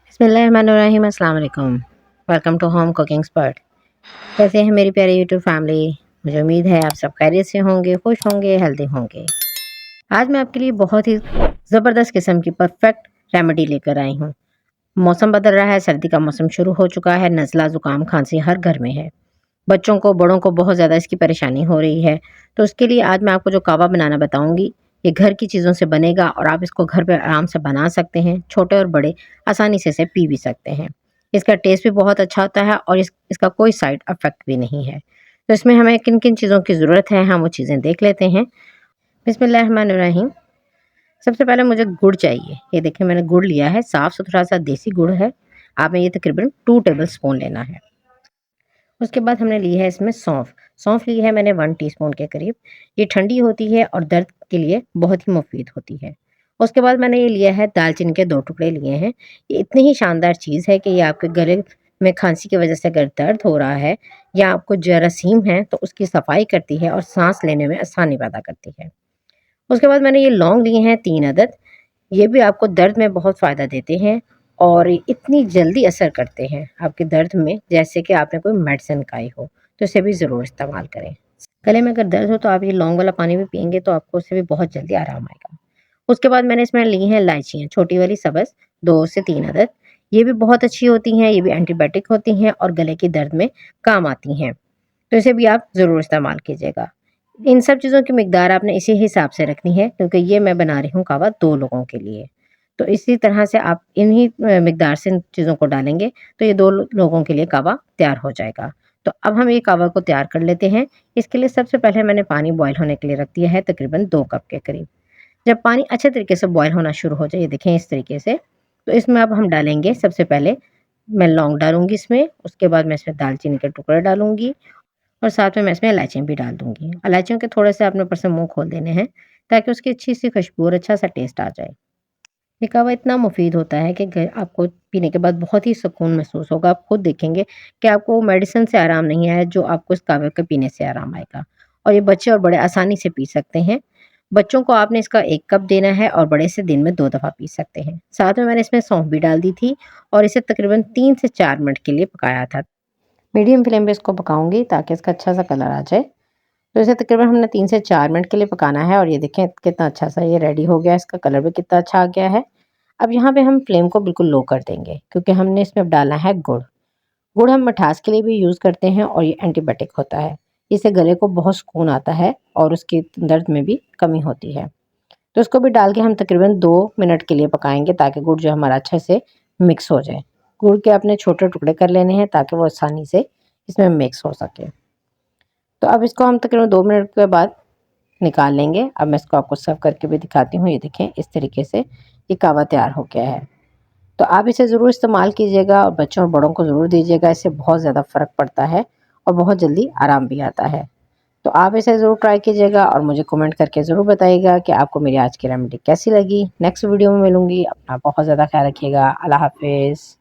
बिस्मिल्लाहिर्रहमानिर्रहीम, अस्सलाम वालेकुम। Welcome to home cooking expert. कैसे हैं मेरी प्यारी यूट्यूब फैमिली? मुझे उम्मीद है आप सब खैरियत से होंगे, खुश होंगे, हेल्दी होंगे। आज मैं आपके लिए बहुत ही ज़बरदस्त किस्म की परफेक्ट रेमेडी लेकर आई हूँ। मौसम बदल रहा है, सर्दी का मौसम शुरू हो चुका है, नज़ला ज़ुकाम खांसी हर घर में है। बच्चों को, बड़ों को बहुत ज़्यादा इसकी परेशानी हो रही है। तो उसके लिए आज मैं आपको जो कावा बनाना बताऊँगी, ये घर की चीज़ों से बनेगा और आप इसको घर पे आराम से बना सकते हैं। छोटे और बड़े आसानी से इसे पी भी सकते हैं। इसका टेस्ट भी बहुत अच्छा होता है और इसका कोई साइड इफ़ेक्ट भी नहीं है। तो इसमें हमें किन-किन चीज़ों की ज़रूरत है, हम वो चीज़ें देख लेते हैं। बिस्मिल्लाहिर्रहमानिर्रहीम। सबसे पहले मुझे गुड़ चाहिए। ये देखिए मैंने गुड़ लिया है, साफ़-सुथरा सा देसी गुड़ है। आपने ये तकरीबन 2 टेबल स्पून लेना है। उसके बाद हमने ली है इसमें सौंफ। सौंफ ली है मैंने 1 टीस्पून के करीब। ये ठंडी होती है और दर्द के लिए बहुत ही मुफ़ीद होती है। उसके बाद मैंने ये लिया है दालचीनी के 2 टुकड़े लिए हैं। ये इतनी ही शानदार चीज़ है कि ये आपके गले में खाँसी की वज़ह से अगर दर्द हो रहा है या आपको जरासीम है तो उसकी सफाई करती है और साँस लेने में आसानी पैदा करती है। उसके बाद मैंने ये लौंग लिए हैं 3 अदद। ये भी आपको दर्द में बहुत फ़ायदा देते हैं और इतनी जल्दी असर करते हैं आपके दर्द में जैसे कि आपने कोई मेडिसिन खाई हो, तो इसे भी ज़रूर इस्तेमाल करें। गले में अगर दर्द हो तो आप ये लौंग वाला पानी भी पिएँगे तो आपको उससे भी बहुत जल्दी आराम आएगा। उसके बाद मैंने इसमें ली हैं इलायचियाँ, छोटी वाली सब्ज़ 2 से 3 अदद। ये भी बहुत अच्छी होती हैं, ये भी एंटीबायोटिक होती हैं और गले के दर्द में काम आती हैं। तो इसे भी आप ज़रूर इस्तेमाल कीजिएगा। इन सब चीज़ों की मिकदार आपने इसी हिसाब से रखनी है क्योंकि ये मैं बना रही हूँ कावा 2 लोगों के लिए। तो इसी तरह से आप इन्हीं मिकदार से इन चीज़ों को डालेंगे तो ये 2 लोगों के लिए कावा तैयार हो जाएगा। तो अब हम ये कावा को तैयार कर लेते हैं। इसके लिए सबसे पहले मैंने पानी बॉयल होने के लिए रख दिया है तकरीबन 2 कप के करीब। जब पानी अच्छे तरीके से बॉयल होना शुरू हो जाए, ये देखें इस तरीके से, तो इसमें अब हम डालेंगे सबसे पहले मैं लौंग डालूँगी इसमें, उसके बाद मैं इसमें दालचीनी के टुकड़े डालूँगी और साथ में मैं इसमें इलायचियाँ भी डाल दूँगी। इलायचियों के थोड़े-से अपने ऊपर से मुँह खोल देने हैं, ताकि उसकी अच्छी-सी खुशबू और अच्छा-सा टेस्ट आ जाए। ये कहवा इतना मुफ़ीद होता है कि आपको पीने के बाद बहुत ही सुकून महसूस होगा। आप खुद देखेंगे कि आपको मेडिसिन से आराम नहीं आया, जो आपको इस कहवे के पीने से आराम आएगा। और ये बच्चे और बड़े आसानी से पी सकते हैं। बच्चों को आपने इसका 1 कप देना है और बड़े से दिन में 2 दफ़ा पी सकते हैं। साथ में मैंने इसमें सौंफ भी डाल दी थी और इसे तकरीबन 3 से 4 मिनट के लिए पकाया था। मीडियम फ्लेम पे इसको पकाऊँगी ताकि इसका अच्छा-सा कलर आ जाए। तो इसे तकरीबन हमने 3 से 4 मिनट के लिए पकाना है और ये देखें कितना अच्छा-सा ये रेडी हो गया है, इसका कलर भी कितना अच्छा आ गया है। अब यहाँ पे हम फ्लेम को बिल्कुल लो कर देंगे क्योंकि हमने इसमें अब डालना है गुड़। गुड़ हम मिठास के लिए भी यूज़ करते हैं और ये एंटीबायोटिक होता है। इससे गले को बहुत सुकून आता है और उसके दर्द में भी कमी होती है। तो इसको भी डाल के हम तकरीबन 2 मिनट के लिए पकाएँगे ताकि गुड़ जो हमारा अच्छे से मिक्स हो जाए। गुड़ के अपने छोटे टुकड़े कर लेने हैं ताकि वो आसानी से इसमें मिक्स हो सके। तो अब इसको हम तकरीबन 2 मिनट के बाद निकाल लेंगे। अब मैं इसको आपको सर्व करके भी दिखाती हूँ। ये देखें इस तरीके से ये कहवा तैयार हो गया है। तो आप इसे ज़रूर इस्तेमाल कीजिएगा और बच्चों और बड़ों को ज़रूर दीजिएगा। इससे बहुत ज़्यादा फ़र्क पड़ता है और बहुत जल्दी आराम भी आता है। तो आप इसे ज़रूर ट्राई कीजिएगा और मुझे कमेंट करके ज़रूर बताइएगा कि आपको मेरी आज की रेमेडी कैसी लगी। नेक्स्ट वीडियो में मिलूँगी। अपना बहुत ज़्यादा ख़्याल रखिएगा। अल्लाह हाफ़िज़।